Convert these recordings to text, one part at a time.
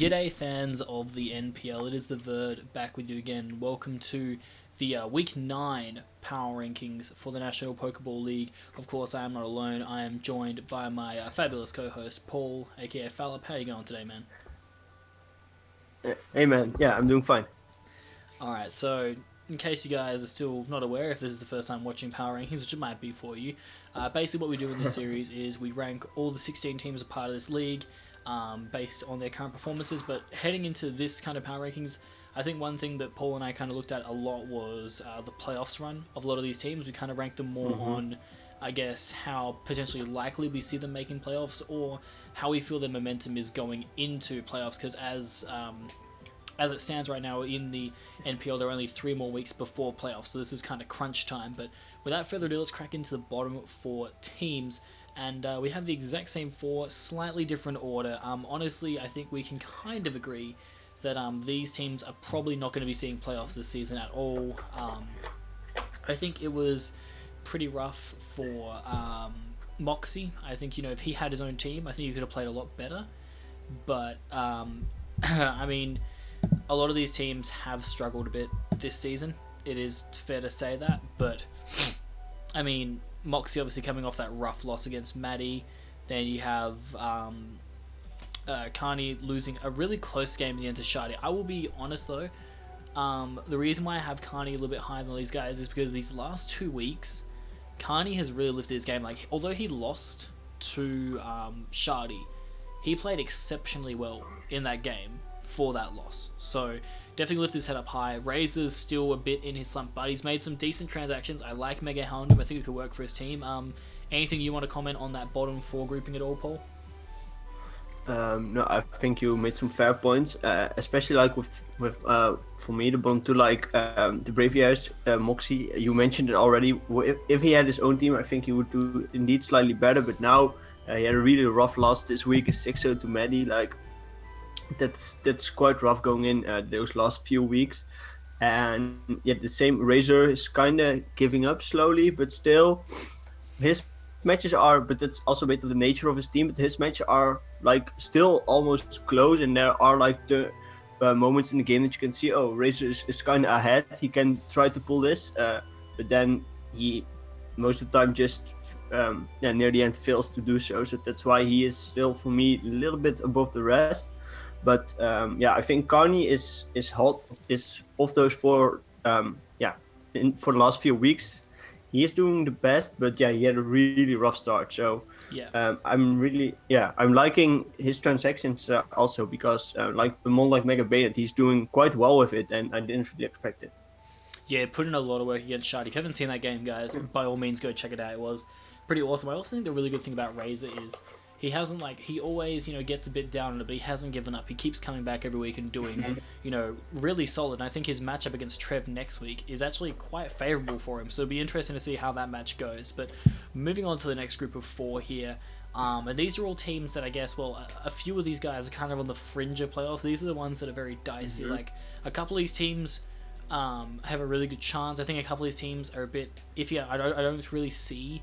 G'day fans of the NPL, it is the Verd back with you again. Welcome to the Week 9 Power Rankings for the National PokeBall League. Of course, I am not alone. I am joined by my fabulous co-host, Paul, aka Phalop. How you going today, man? Hey man, yeah, I'm doing fine. Alright, so in case you guys are still not aware, if this is the first time watching Power Rankings, which it might be for you, basically what we do in this series is we rank all the 16 teams a part of this league based on their current performances. But heading into this kind of Power Rankings, I think one thing that Paul and I kind of looked at a lot was the playoffs run of a lot of these teams. We kind of ranked them more on, I guess, how potentially likely we see them making playoffs or how we feel their momentum is going into playoffs. Because as it stands right now in the NPL, there are only 3 more weeks before playoffs, so this is kind of crunch time. But without further ado, let's crack into the bottom 4 teams. And we have the exact same 4, slightly different order. Honestly, I think we can kind of agree that these teams are probably not going to be seeing playoffs this season at all. I think it was pretty rough for Moxie. I think, if he had his own team, I think he could have played a lot better. But, I mean, a lot of these teams have struggled a bit this season. It is fair to say that. But, I mean, Moxie obviously coming off that rough loss against Maddie. Then you have Carney losing a really close game in the end to Shardy. I will be honest though, the reason why I have Carney a little bit higher than these guys is because these last 2 weeks, Carney has really lifted his game. Like, although he lost to Shardy, he played exceptionally well in that game for that loss. So definitely lift his head up high. Razor's still a bit in his slump, but he's made some decent transactions. I like Mega Hound. I think it could work for his team. Anything you want to comment on that bottom 4 grouping at all, Paul? No, I think you made some fair points, especially like with for me the bottom 2, like the Braviers, Moxie. You mentioned it already. If he had his own team, I think he would do indeed slightly better. But now he had a really rough loss this week, a 6-0 to Maddie. Like that's quite rough going in those last few weeks. And yet the same Razor is kind of giving up slowly, but still his matches are, but that's also a bit of the nature of his team, but his matches are like still almost close, and there are like the moments in the game that you can see, oh, Razor is kind of ahead, he can try to pull this, but then he most of the time just near the end fails to do so. So that's why he is still for me a little bit above the rest. But I think Carney is hot, is of those 4 for the last few weeks. He is doing the best, but he had a really rough start. So I'm liking his transactions also, because like Mega Bayonet, he's doing quite well with it, and I didn't really expect it. Yeah, put in a lot of work against Shardy. If you haven't seen that game, guys, by all means go check it out. It was pretty awesome. I also think the really good thing about Razor is he hasn't, he always, gets a bit down on it, but he hasn't given up. He keeps coming back every week and doing, really solid. And I think his matchup against Trev next week is actually quite favourable for him. So it'll be interesting to see how that match goes. But moving on to the next group of 4 here. And these are all teams that I guess, a few of these guys are kind of on the fringe of playoffs. These are the ones that are very dicey. Like, a couple of these teams have a really good chance. I think a couple of these teams are a bit iffy. I don't really see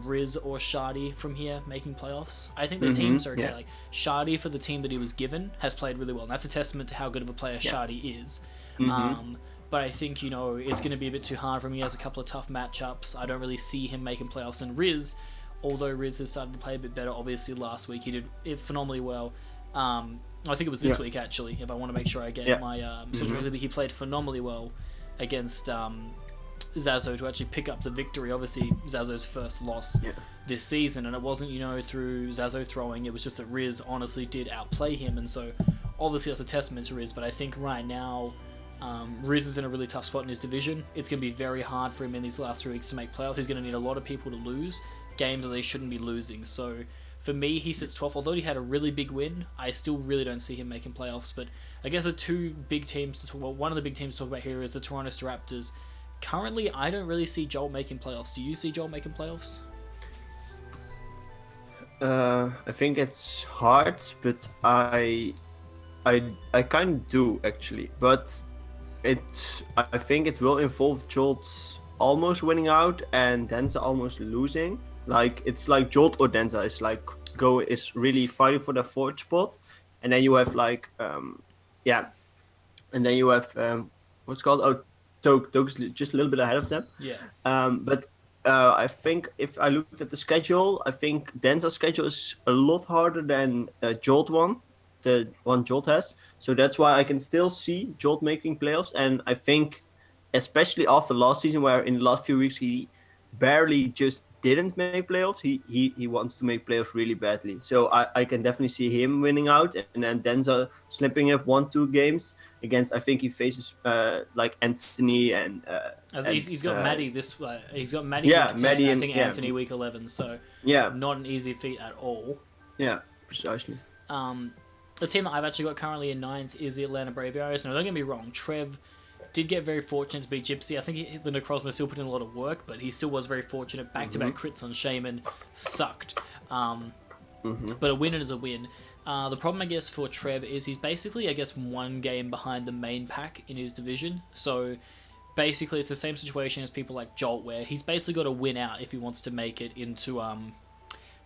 Riz or Shardy from here making playoffs. I think the teams are okay. Like, Shardy, for the team that he was given, has played really well. And that's a testament to how good of a player Shardy is. But I think, it's going to be a bit too hard for him. He has a couple of tough matchups. I don't really see him making playoffs. And Riz, although Riz has started to play a bit better, obviously last week he did phenomenally well. I think it was this week, actually, if I want to make sure I get my he played phenomenally well against Zazo to actually pick up the victory. Obviously, Zazo's first loss this season, and it wasn't, through Zazo throwing, it was just that Riz honestly did outplay him, and so obviously that's a testament to Riz. But I think right now, Riz is in a really tough spot in his division. It's going to be very hard for him in these last 3 weeks to make playoffs. He's going to need a lot of people to lose games that they shouldn't be losing. So for me, he sits 12th. Although he had a really big win, I still really don't see him making playoffs. But I guess the 2 big teams to talk about, one of the big teams to talk about here is the Toronto Raptors. Currently, I don't really see Jolt making playoffs. Do you see Jolt making playoffs? I think it's hard, but I kind of do, actually. But I think it will involve Jolt almost winning out and Denza almost losing. Like, it's like Jolt or Denza is really fighting for the 4th spot, and then you have like yeah, and then you have what's it called Toge's just a little bit ahead of them. Yeah. But I think if I looked at the schedule, I think Denza's schedule is a lot harder than Jolt one, the one Jolt has. So that's why I can still see Jolt making playoffs. And I think, especially after last season, where in the last few weeks he barely just didn't make playoffs, he wants to make playoffs really badly. So I can definitely see him winning out, and then Denza slipping up 1-2 games against. I think he faces like Anthony and he's got Maddie this. He's got Maddie yeah, week 10. Maddie I think Anthony week 11. So yeah, not an easy feat at all. yeah, precisely. The team that I've actually got currently in 9th is the Atlanta Brave Arrows. Now, don't get me wrong, Trev did get very fortunate to beat Gypsy. I think the Necrozma still put in a lot of work, but he still was very fortunate. Back-to-back crits on Shaman sucked. But a win is a win. The problem, I guess, for Trev is he's basically, I guess, one game behind the main pack in his division. So basically it's the same situation as people like Jolt, where he's basically got to win out if he wants to make it into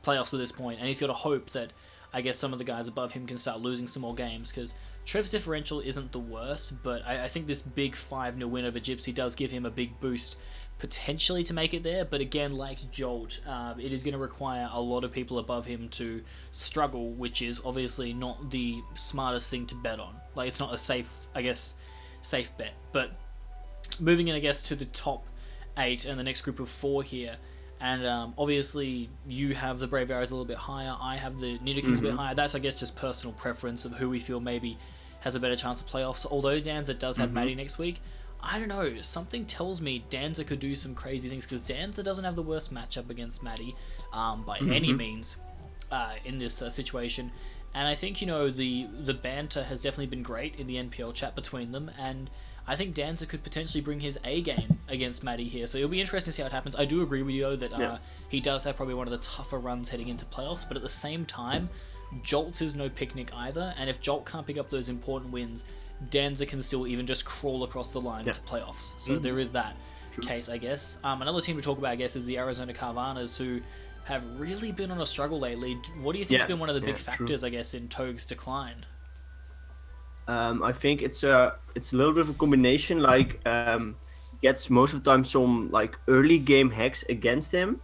playoffs at this point. And he's got to hope that, I guess, some of the guys above him can start losing some more games, because Trev's differential isn't the worst, but I think this big 5-0 win over Gypsy does give him a big boost potentially to make it there. But again, like Jolt, it is going to require a lot of people above him to struggle, which is obviously not the smartest thing to bet on. Like, it's not a safe bet. But moving in, I guess, to the top 8 and the next group of 4 here. And obviously, you have the Brave Arrows a little bit higher. I have the Nidokins a bit higher. That's, I guess, just personal preference of who we feel maybe has a better chance of playoffs. Although Danza does have Maddie next week, I don't know. Something tells me Danza could do some crazy things, because Danza doesn't have the worst matchup against Maddie by any means in this situation. And I think, the banter has definitely been great in the NPL chat between them, and I think Danza could potentially bring his A game against Maddie here. So it'll be interesting to see how it happens. I do agree with you, though, that he does have probably one of the tougher runs heading into playoffs, but at the same time, Jolt is no picnic either, and if Jolt can't pick up those important wins, Danza can still even just crawl across the line into playoffs. So there is that case, I guess. Another team to talk about, I guess, is the Arizona Carvanas, who have really been on a struggle lately. What do you think has been one of the big factors, I guess, in Toge's decline? I think it's a little bit of a combination. Like, gets most of the time some like early game hacks against him.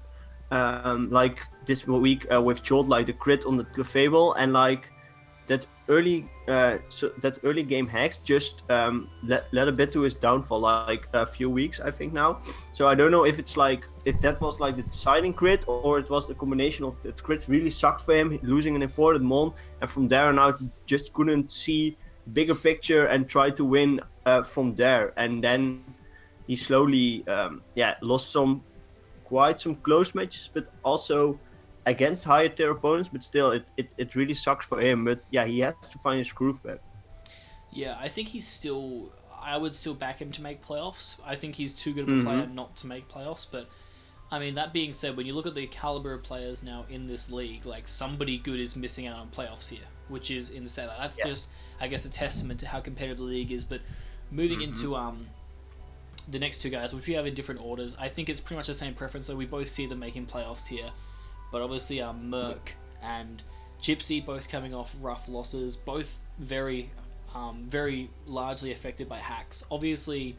Like this week with Jolt, like the crit on the Clefable, and like that early game hacks just led a bit to his downfall, like a few weeks, I think now. So I don't know if it's like, if that was like the deciding crit, or it was the combination of that crit really sucked for him, losing an important mon, and from there on out he just couldn't see the bigger picture and try to win from there. And then he slowly lost quite some close matches, but also against higher tier opponents, but still it really sucks for him. But yeah, he has to find his groove back. Yeah, I think I would still back him to make playoffs. I think he's too good of a player not to make playoffs, but I mean, that being said, when you look at the caliber of players now in this league, like, somebody good is missing out on playoffs here, which is insane. Like, that's just, I guess, a testament to how competitive the league is. But moving into the next two guys, which we have in different orders, I think it's pretty much the same preference. So we both see them making playoffs here. But obviously Merc and Gypsy both coming off rough losses, both very largely affected by hacks. Obviously,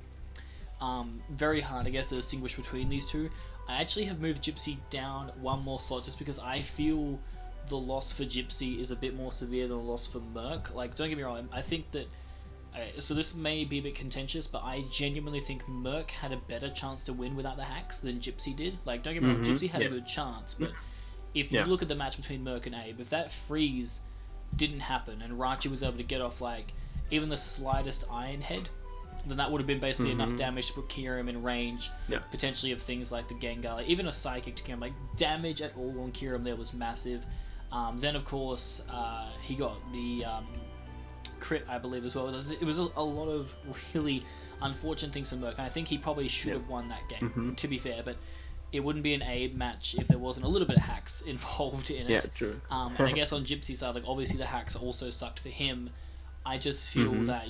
very hard, I guess, to distinguish between these two. I actually have moved Gypsy down one more slot just because I feel the loss for Gypsy is a bit more severe than the loss for Merc. Like, don't get me wrong, I think that... so this may be a bit contentious, but I genuinely think Merc had a better chance to win without the hacks than Gypsy did. Like, don't get me wrong, Gypsy had a good chance, but if you look at the match between Merc and Abe, if that freeze didn't happen and Rachi was able to get off, like, even the slightest Iron Head, then that would have been basically enough damage to put Kyurem in range, potentially of things like the Gengar, like even a Psychic to Kyurem. Like, damage at all on Kyurem there was massive. Then, of course, he got the crit, I believe, as well. It was a lot of really unfortunate things for Merc, and I think he probably should have won that game, to be fair, but it wouldn't be an Abe match if there wasn't a little bit of hacks involved in it. Yeah, true. And I guess on Gypsy's side, like, obviously the hacks also sucked for him. I just feel that,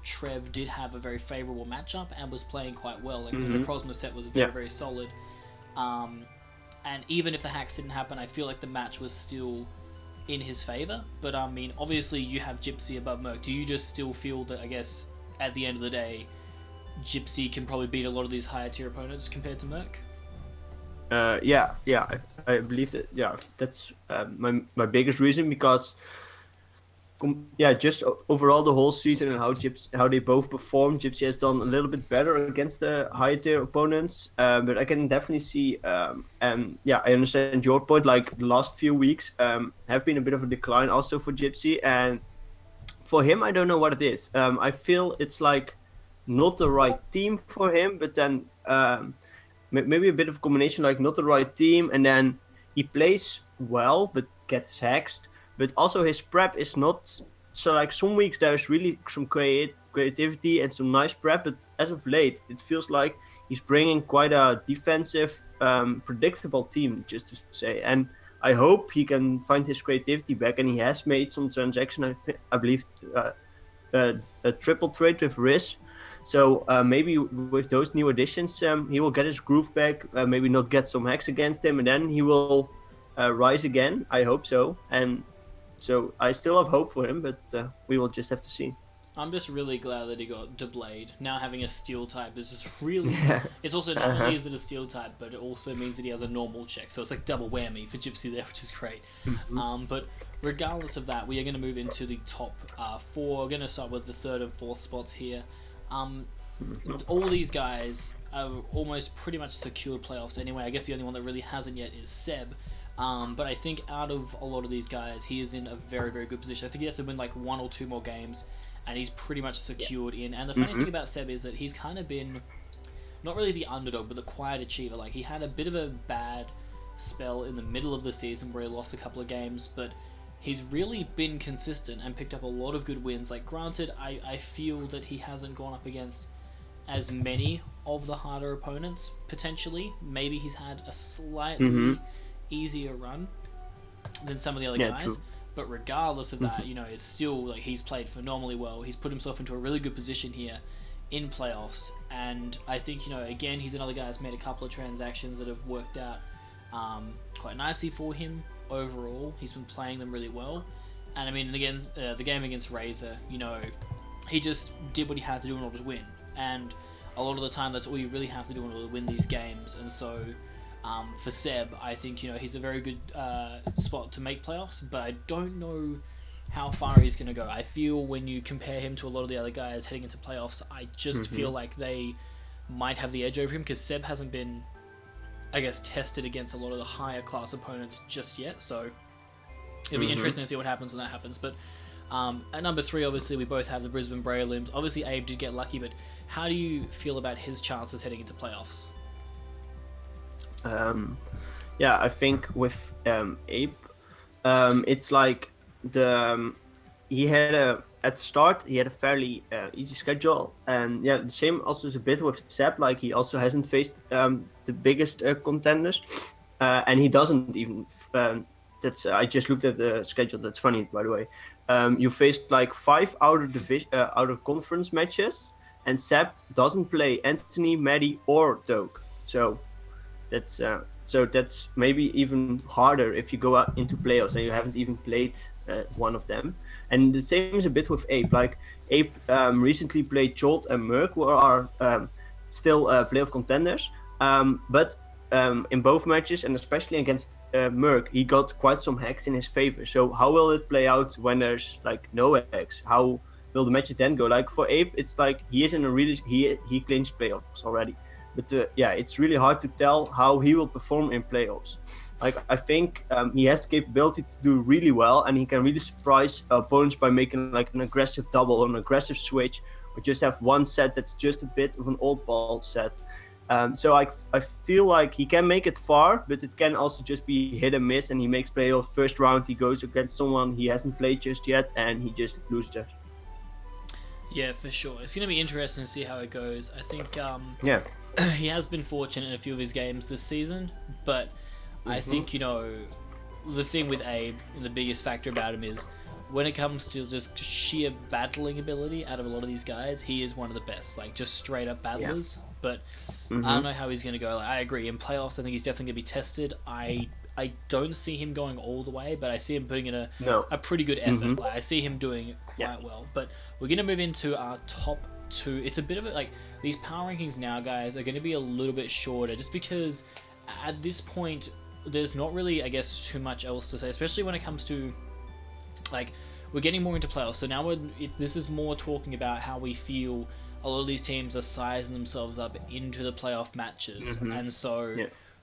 Trev did have a very favourable matchup and was playing quite well. Like, the Necrozma set was very, very solid. And even if the hacks didn't happen, I feel like the match was still in his favor. But I mean, obviously you have Gypsy above Merc. Do you just still feel that, I guess, at the end of the day, Gypsy can probably beat a lot of these higher tier opponents compared to Merc? Yeah, I believe that. Yeah, that's my biggest reason because just overall the whole season and how they both perform. Gypsy has done a little bit better against the higher tier opponents, but I can definitely see. And yeah, I understand your point. Like the last few weeks have been a bit of a decline also for Gypsy, and for him, I don't know what it is. I feel it's like not the right team for him, but then maybe a bit of a combination, like not the right team, and then he plays well but gets hexed. But also his prep is not so. Like some weeks there's really some creativity and some nice prep, but as of late it feels like he's bringing quite a defensive, predictable team, just to say. And I hope he can find his creativity back, and he has made some transaction. I believe a triple trade with Riz. So maybe with those new additions, he will get his groove back. Maybe not get some hacks against him, and then he will rise again. I hope so. And so I still have hope for him, but we will just have to see. I'm just really glad that he got Deblade. Now having a steel type is just really... Yeah. It's also not only is it a steel type, but it also means that he has a normal check. So it's like double whammy for Gypsy there, which is great. But regardless of that, we are going to move into the top 4. We're going to start with the 3rd and 4th spots here. All these guys are almost pretty much secure playoffs anyway. I guess the only one that really hasn't yet is Seb. But I think out of a lot of these guys, he is in a very, very good position. I think he has to win like 1 or 2 more games, and he's pretty much secured in. And the funny thing about Seb is that he's kind of been, not really the underdog, but the quiet achiever. Like, he had a bit of a bad spell in the middle of the season where he lost a couple of games, but he's really been consistent and picked up a lot of good wins. Like, granted, I feel that he hasn't gone up against as many of the harder opponents, potentially. Maybe he's had a slightly easier run than some of the other guys. True. But regardless of that, you know, it's still, like, he's played phenomenally well. He's put himself into a really good position here in playoffs. And I think, you know, again, he's another guy that's made a couple of transactions that have worked out quite nicely for him overall. He's been playing them really well. And I mean, again, the game against Razor, you know, he just did what he had to do in order to win. And a lot of the time, that's all you really have to do in order to win these games. And so, for Seb, I think, you know, he's a very good spot to make playoffs, but I don't know how far he's going to go. I feel when you compare him to a lot of the other guys heading into playoffs, I just feel like they might have the edge over him, because Seb hasn't been, I guess, tested against a lot of the higher class opponents just yet. So it'll be interesting to see what happens when that happens. But at number 3, obviously, we both have the Brisbane Braylims. Obviously, Abe did get lucky, but how do you feel about his chances heading into playoffs? Yeah, I think with Abe, it's like he had at the start he had a fairly easy schedule, and yeah, the same also is a bit with Seb. Like, he also hasn't faced the biggest contenders, and he doesn't even. That's I just looked at the schedule. That's funny, by the way. You faced like 5 out of conference matches, and Seb doesn't play Anthony, Maddie, or Doak. So that's maybe even harder if you go out into playoffs and you haven't even played one of them. And the same is a bit with Ape. Like, Ape recently played Jolt and Merc, who are still playoff contenders. But in both matches, and especially against Merc, he got quite some hacks in his favor. So how will it play out when there's like no hacks? How will the matches then go? Like, for Ape, it's like he is in a really he clinched playoffs already. But yeah, it's really hard to tell how he will perform in playoffs. Like, I think he has the capability to do really well, and he can really surprise opponents by making like an aggressive double or an aggressive switch, or just have one set that's just a bit of an old ball set. So I feel like he can make it far, but it can also just be hit and miss, and he makes playoff first round, he goes against someone he hasn't played just yet, and he just loses it. Yeah, for sure. It's going to be interesting to see how it goes. I think he has been fortunate in a few of his games this season, but I think, you know, the thing with Abe, the biggest factor about him is when it comes to just sheer battling ability out of a lot of these guys, he is one of the best. Like, just straight up battlers. Yeah. But I don't know how he's going to go. Like, I agree. In playoffs, I think he's definitely going to be tested. I don't see him going all the way, but I see him putting in a pretty good effort. Like, I see him doing quite well. But we're going to move into our top 2. It's a bit of a, like, these power rankings now, guys, are going to be a little bit shorter just because at this point, there's not really, I guess, too much else to say, especially when it comes to, like, we're getting more into playoffs. So now this is more talking about how we feel a lot of these teams are sizing themselves up into the playoff matches. And so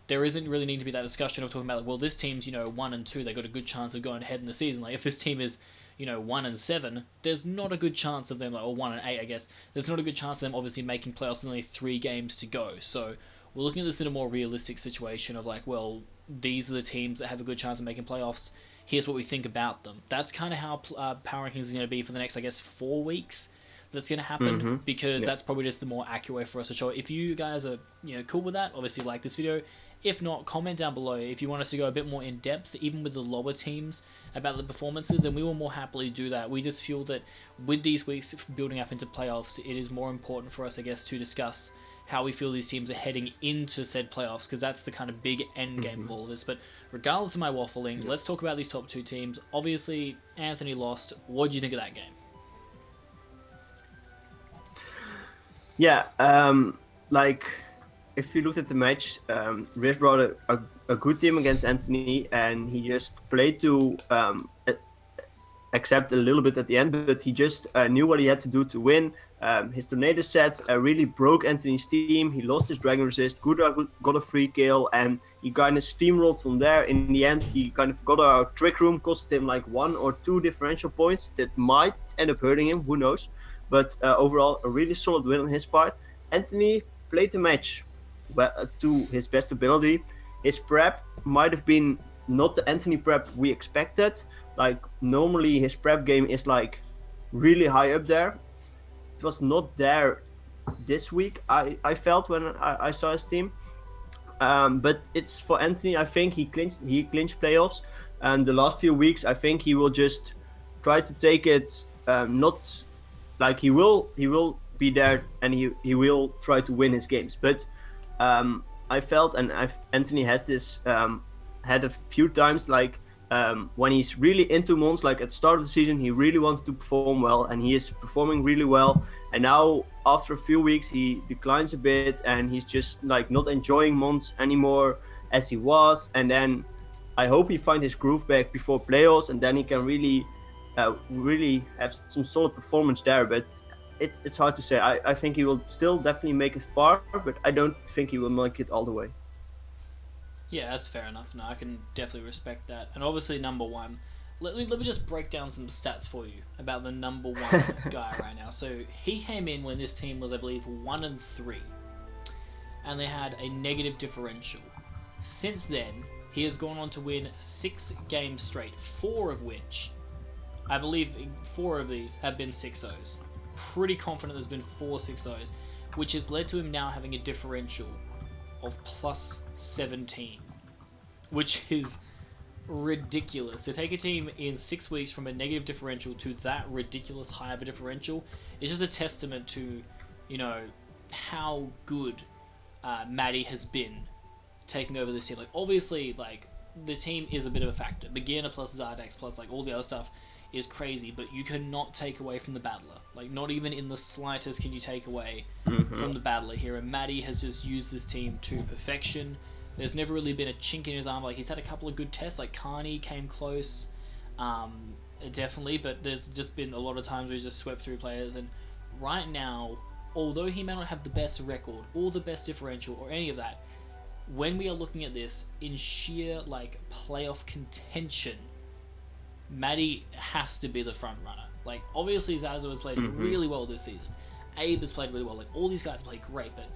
there isn't really need to be that discussion of talking about, like, well, this team's, 1 and 2, they got a good chance of going ahead in the season. Like, if this team is, 1 and 7, there's not a good chance of them, like, or 1 and 8, I guess. There's not a good chance of them obviously making playoffs with only 3 games to go. So we're looking at this in a more realistic situation of, like, well, these are the teams that have a good chance of making playoffs. Here's what we think about them. That's kind of how power rankings is going to be for the next, I guess, 4 weeks. That's going to happen because that's probably just the more accurate way for us to show it. If you guys are cool with that, obviously like this video. If not, comment down below if you want us to go a bit more in depth, even with the lower teams, about the performances, and we will more happily do that. We just feel that with these weeks building up into playoffs, it is more important for us, I guess, to discuss how we feel these teams are heading into said playoffs, because that's the kind of big end game of all of this. But regardless of my waffling, let's talk about these top 2 teams. Obviously, Anthony lost. What do you think of that game? Yeah, like, if you looked at the match, Riz brought a good team against Anthony, and he just played to accept a little bit at the end, but he just knew what he had to do to win. His tornado set really broke Anthony's team. He lost his dragon resist. Gudra got a free kill, and he kind of steamrolled from there. In the end, he kind of got a trick room, cost him like 1 or 2 differential points that might end up hurting him. Who knows? But overall, a really solid win on his part. Anthony played the match to his best ability. His prep might have been not the Anthony prep we expected. Like, normally his prep game is like really high up there. It was not there this week, I felt, when I saw his team. But it's for Anthony. I think he clinched playoffs, and the last few weeks I think he will just try to take it, not like he will be there, and he will try to win his games. But I felt, and Anthony has this had a few times, like when he's really into Mons, like at the start of the season, he really wants to perform well, and he is performing really well. And now after a few weeks, he declines a bit, and he's just like not enjoying Mons anymore as he was. And then I hope he finds his groove back before playoffs, and then he can really have some solid performance there. But it's hard to say. I think he will still definitely make it far, but I don't think he will make it all the way. Yeah, that's fair enough. No, I can definitely respect that. And obviously, number 1, let me just break down some stats for you about the number 1 guy right now. So he came in when this team was, I believe, 1 and 3, and they had a negative differential. Since then, he has gone on to win 6 games straight, 4 of which, I believe, 4 of these have been 6-0s. Pretty confident there's been 4 6-0s, which has led to him now having a differential of plus 17, which is ridiculous. To take a team in 6 weeks from a negative differential to that ridiculous high of a differential is just a testament to, how good Maddie has been taking over this team. Like, obviously, like, the team is a bit of a factor. Beginner plus Zardex plus, like, all the other stuff is crazy, but you cannot take away from the battler. Like, not even in the slightest can you take away from the battler here. And Maddie has just used this team to perfection. There's never really been a chink in his armor. Like, he's had a couple of good tests. Like, Carney came close, definitely, but there's just been a lot of times where he's just swept through players. And right now, although he may not have the best record or the best differential or any of that, when we are looking at this in sheer, like, playoff contention, Maddie has to be the front runner. Like, obviously Zazo has played really well this season. Abe has played really well. Like, all these guys play great, but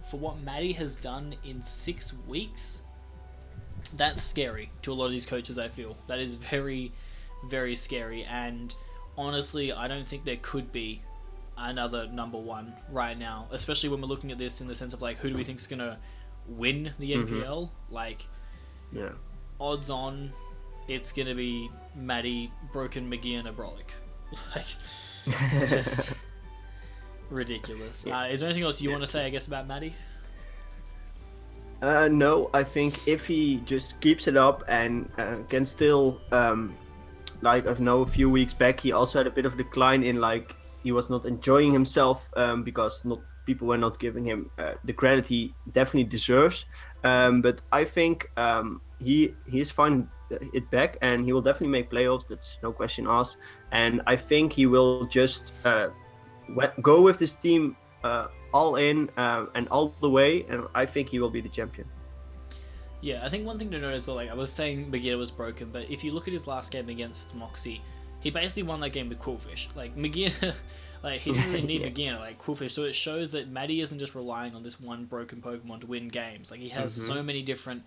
for what Maddie has done in 6 weeks, that's scary to a lot of these coaches, I feel. That is very, very scary. And honestly, I don't think there could be another number 1 right now, especially when we're looking at this in the sense of, like, who do we think is going to win the NPL? Like, odds on, it's gonna be Maddie, Broken, McGee, and a Brolic. Like, it's just ridiculous. Is there anything else you want to say, I guess, about Maddie? No, I think if he just keeps it up and can still, like I know a few weeks back, he also had a bit of decline in like he was not enjoying himself because not people were not giving him the credit he definitely deserves. But I think he's finding it back, and he will definitely make playoffs. That's no question asked. And I think he will just go with this team all in and all the way, and I think he will be the champion. Yeah, I think one thing to note as well, like I was saying McGee was broken, but if you look at his last game against Moxie, he basically won that game with Coolfish. Like McGee, like he didn't really need McGee like Coolfish, so it shows that Maddie isn't just relying on this one broken Pokemon to win games. Like he has so many different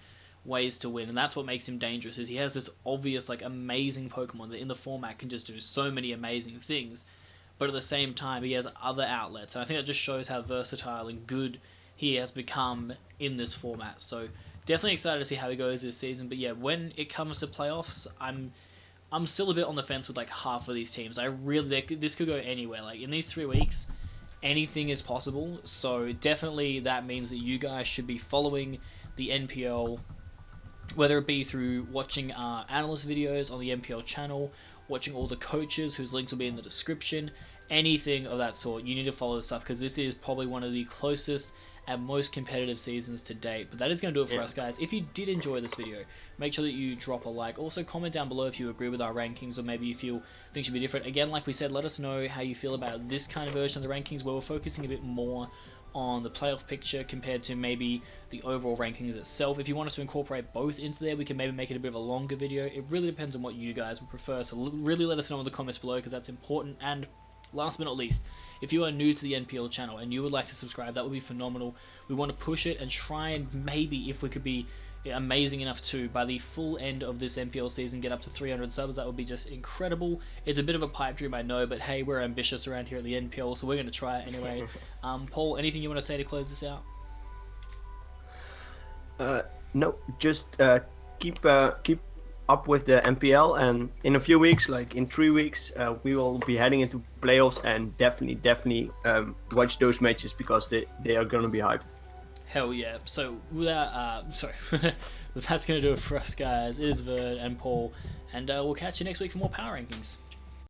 ways to win, and that's what makes him dangerous, is he has this obvious like amazing Pokemon that in the format can just do so many amazing things, but at the same time he has other outlets, and I think that just shows how versatile and good he has become in this format. So definitely excited to see how he goes this season. But yeah, when it comes to playoffs, I'm still a bit on the fence with like half of these teams. This could go anywhere. Like in these 3 weeks, anything is possible. So definitely that means that you guys should be following the NPL, whether it be through watching our analyst videos on the NPL channel, watching all the coaches whose links will be in the description, anything of that sort. You need to follow this stuff because this is probably one of the closest and most competitive seasons to date. But that is going to do it for us, guys. If you did enjoy this video, make sure that you drop a like. Also, comment down below if you agree with our rankings, or maybe you feel things should be different. Again, like we said, let us know how you feel about this kind of version of the rankings, where we're focusing a bit more on the playoff picture compared to maybe the overall rankings itself. If you want us to incorporate both into there, we can maybe make it a bit of a longer video. It really depends on what you guys would prefer, so really let us know in the comments below, because that's important. And last but not least, if you are new to the NPL channel and you would like to subscribe, that would be phenomenal. We want to push it and try and maybe, if we could be amazing enough to, by the full end of this NPL season, get up to 300 subs. That would be just incredible. It's a bit of a pipe dream, I know, but hey, we're ambitious around here at the NPL, so we're going to try it anyway. Paul, anything you want to say to close this out? No, just keep up with the NPL, and in a few weeks, like in 3 weeks, we will be heading into playoffs, and definitely watch those matches because they are going to be hyped. Hell yeah. So without that's going to do it for us, guys. It is Verd and Paul, and we'll catch you next week for more power rankings.